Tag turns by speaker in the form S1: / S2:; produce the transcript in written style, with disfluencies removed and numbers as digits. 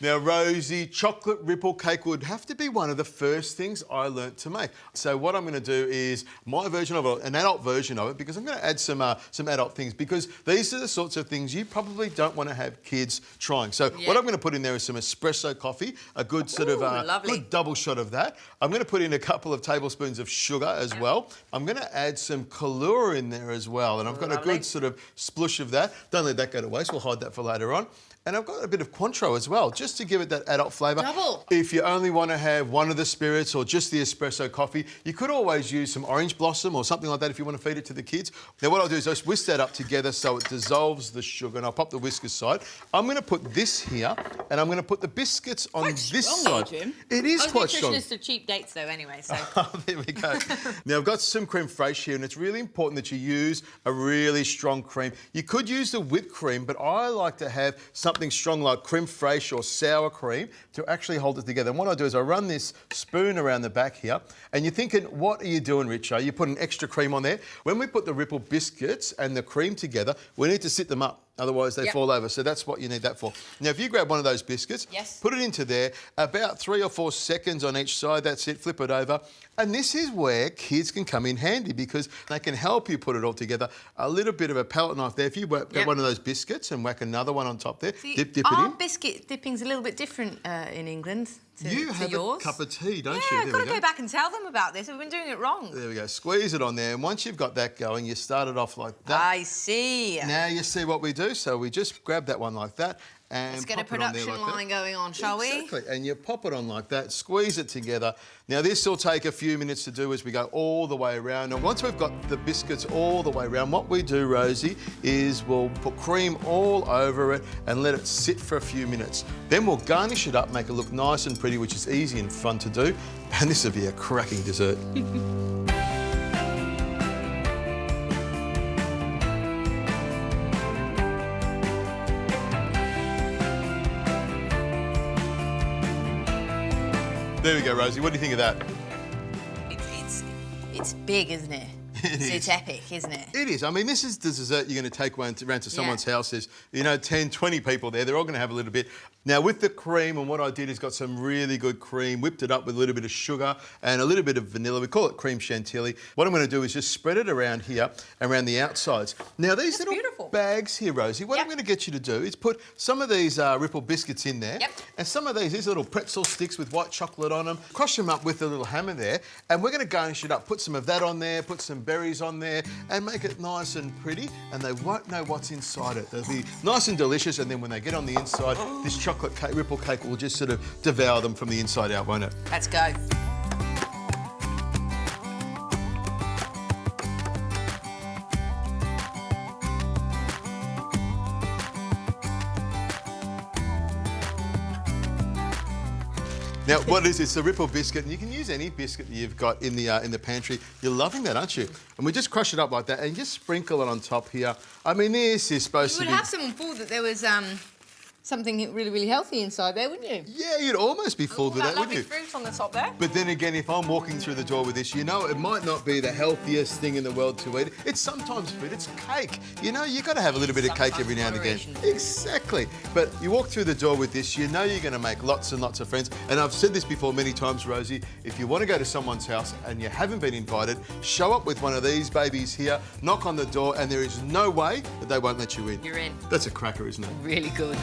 S1: Now, Rosie, chocolate ripple cake would have to be one of the first things I learnt to make. So what I'm going to do is my version of it, an adult version of it, because I'm going to add some adult things, because these are the sorts of things you probably don't want to have kids trying. So what I'm going to put in there is some espresso coffee, a good sort of good double shot of that. I'm going to put in a couple of tablespoons of sugar as well. I'm going to add some Kahlua in there as well, and I've got a good sort of splush of that. Don't let that go to waste. We'll hide that for later on. And I've got a bit of Cointreau as well, just to give it that adult flavour.
S2: Double.
S1: If you only want to have one of the spirits or just the espresso coffee, you could always use some orange blossom or something like that if you want to feed it to the kids. Now, what I'll do is I'll whisk that up together so it dissolves the sugar, and I'll pop the whisk aside. I'm going to put this here, and I'm going to put the biscuits on this side.
S2: Jim.
S1: It is quite strong.
S2: Nutritionist of cheap dates, though, anyway, so...
S1: There we go. Now, I've got some creme fraiche here, and it's really important that you use a really strong cream. You could use the whipped cream, but I like to have something strong like creme fraiche or sour cream to actually hold it together. And what I do is I run this spoon around the back here, and you're thinking, what are you doing, Richo? You put an extra cream on there. When we put the ripple biscuits and the cream together, we need to sit them up. Otherwise, they fall over. So that's what you need that for. Now, if you grab one of those biscuits, put it into there, about 3 or 4 seconds on each side. That's it. Flip it over. And this is where kids can come in handy, because they can help you put it all together. A little bit of a palette knife there. If you grab one of those biscuits and whack another one on top there,
S2: See,
S1: dip it in.
S2: Our biscuit dipping's a little bit different in England to
S1: You have
S2: yours.
S1: a cup of tea, don't you?
S2: Yeah, I've got to go back and tell them about this. We've been doing it wrong.
S1: There we go. Squeeze it on there. And once you've got that going, you start it off like that.
S2: I see.
S1: Now you see what we do. So we just grab that one like that and
S2: let's get a
S1: pop it on there
S2: production
S1: like
S2: line going on, shall we?
S1: Exactly. And you pop it on like that, squeeze it together. Now this will take a few minutes to do as we go all the way around. And once we've got the biscuits all the way around, what we do, Rosie, is we'll put cream all over it and let it sit for a few minutes. Then we'll garnish it up, make it look nice and pretty, which is easy and fun to do. And this will be a cracking dessert. There we go, Rosie. What do you think of that?
S2: It's big, isn't it? It's epic, isn't it?
S1: It is. I mean, this is the dessert you're going to take around to someone's house. There's, 10, 20 people there. They're all going to have a little bit. Now, with the cream, and what I did is got some really good cream, whipped it up with a little bit of sugar and a little bit of vanilla. We call it cream chantilly. What I'm going to do is just spread it around here, around the outsides. Now, these little bags here, Rosie, what I'm going to get you to do is put some of these ripple biscuits in there, and some of these little pretzel sticks with white chocolate on them, crush them up with a little hammer there, and we're going to garnish it up. Put some of that on there, put some berries on there, and make it nice and pretty, and they won't know what's inside it. They'll be nice and delicious, and then when they get on the inside, this chocolate cake, ripple cake will just sort of devour them from the inside out, won't it?
S2: Let's go.
S1: Now, what is this? It's a ripple biscuit, and you can use any biscuit that you've got in the pantry. You're loving that, aren't you? And we just crush it up like that and just sprinkle it on top here. I mean, this is supposed to be...
S2: You would have someone fooled that there was something really, really healthy inside there, wouldn't you?
S1: Yeah, you'd almost be fooled with that, wouldn't you?
S2: Fruit on the top there.
S1: But then again, if I'm walking through the door with this, it might not be the healthiest thing in the world to eat. It's sometimes food, it's cake. You've got to have a little bit of cake every now and again. Exactly. But you walk through the door with this, you're going to make lots and lots of friends. And I've said this before many times, Rosie, if you want to go to someone's house and you haven't been invited, show up with one of these babies here, knock on the door, and there is no way that they won't let you in.
S2: You're in.
S1: That's a cracker, isn't it?
S2: Really good.